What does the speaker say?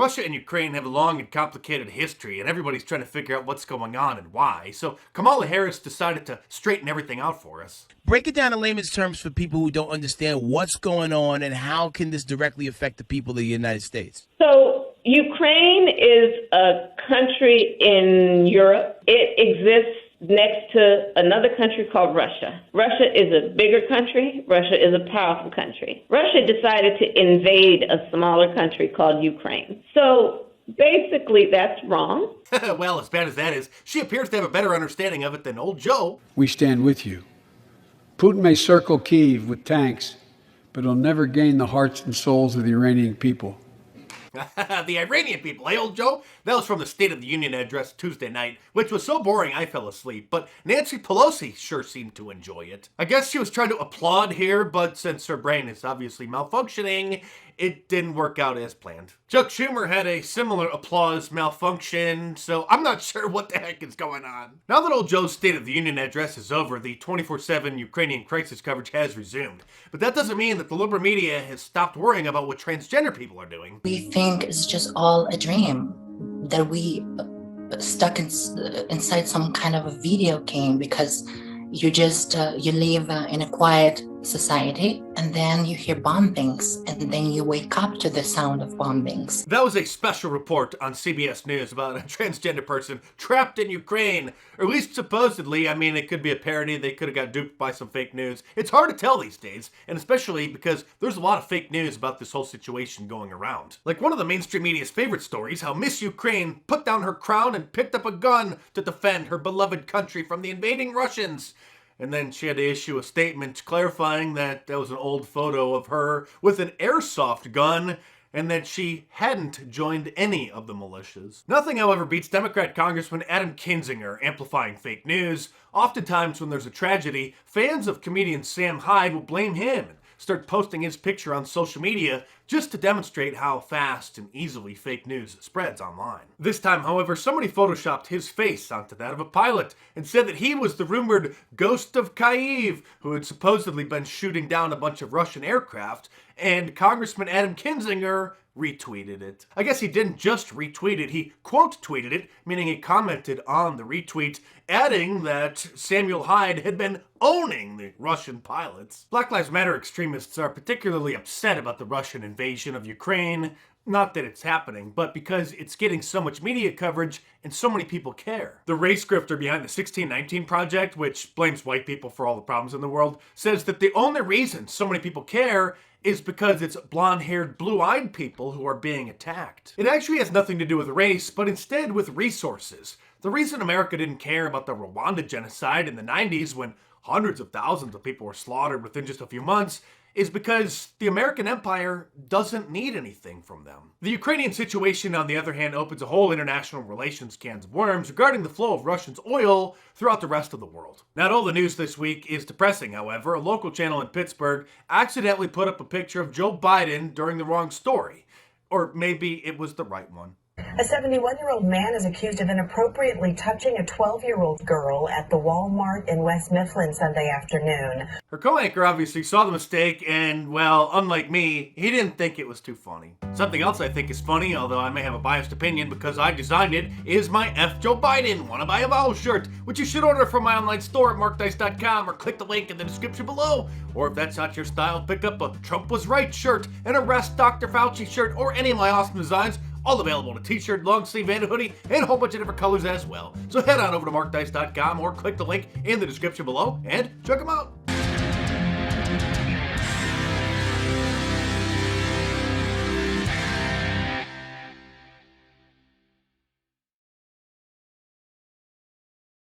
Russia and Ukraine have a long and complicated history, and everybody's trying to figure out what's going on and why. So Kamala Harris decided to straighten everything out for us. Break it down in layman's terms for people who don't understand what's going on and how can this directly affect the people of the United States. So Ukraine is a country in Europe. It exists next to another country called Russia. Russia is a bigger country. Russia is a powerful country. Russia decided to invade a smaller country called Ukraine. So basically, that's wrong. Well, as bad as that is, she appears to have a better understanding of it than old Joe. We stand with you. Putin may circle Kyiv with tanks, but he'll never gain the hearts and souls of the Iranian people. The Iranian people, eh, old Joe? That was from the State of the Union address Tuesday night, which was so boring I fell asleep, but Nancy Pelosi sure seemed to enjoy it. I guess she was trying to applaud here, but since her brain is obviously malfunctioning, it didn't work out as planned. Chuck Schumer had a similar applause malfunction, so I'm not sure what the heck is going on. Now that old Joe's State of the Union address is over, the 24/7 Ukrainian crisis coverage has resumed. But that doesn't mean that the liberal media has stopped worrying about what transgender people are doing. We think it's just all a dream, that we stuck inside some kind of a video game, because you just you live in a quiet society, and then you hear bombings, and then you wake up to the sound of bombings. That was a special report on CBS News about a transgender person trapped in Ukraine, or at least supposedly. I mean, it could be a parody. They could have got duped by some fake news. It's hard to tell these days, and especially because there's a lot of fake news about this whole situation going around. Like one of the mainstream media's favorite stories, how Miss Ukraine put down her crown and picked up a gun to defend her beloved country from the invading Russians. And then she had to issue a statement clarifying that that was an old photo of her with an airsoft gun and that she hadn't joined any of the militias. Nothing, however, beats Democrat Congressman Adam Kinzinger amplifying fake news. Oftentimes when there's a tragedy, fans of comedian Sam Hyde will blame him and start posting his picture on social media just to demonstrate how fast and easily fake news spreads online. This time, however, somebody photoshopped his face onto that of a pilot and said that he was the rumored Ghost of Kyiv, who had supposedly been shooting down a bunch of Russian aircraft, and Congressman Adam Kinzinger retweeted it. I guess he didn't just retweet it, he quote tweeted it, meaning he commented on the retweet, adding that Samuel Hyde had been owning the Russian pilots. Black Lives Matter extremists are particularly upset about the Russian invasion of Ukraine. Not that it's happening, but because it's getting so much media coverage and so many people care. The race grifter behind the 1619 Project, which blames white people for all the problems in the world, says that the only reason so many people care is because it's blonde-haired, blue-eyed people who are being attacked. It actually has nothing to do with race, but instead with resources. The reason America didn't care about the Rwanda genocide in the 90s, when hundreds of thousands of people were slaughtered within just a few months, is because the American empire doesn't need anything from them. The Ukrainian situation, on the other hand, opens a whole international relations cans of worms regarding the flow of Russia's oil throughout the rest of the world. Not all the news this week is depressing, however. A local channel in Pittsburgh accidentally put up a picture of Joe Biden during the wrong story. Or maybe it was the right one. A 71-year-old man is accused of inappropriately touching a 12-year-old girl at the Walmart in West Mifflin Sunday afternoon. Her co-anchor obviously saw the mistake and, well, unlike me, he didn't think it was too funny. Something else I think is funny, although I may have a biased opinion because I designed it, is my F Joe Biden Wanna Buy a Vowel shirt, which you should order from my online store at markdice.com or click the link in the description below. Or if that's not your style, pick up a Trump Was Right shirt, an Arrest Dr. Fauci shirt, or any of my awesome designs. All available in a t-shirt, long sleeve, and a hoodie, and a whole bunch of different colors as well. So head on over to markdice.com or click the link in the description below and check them out.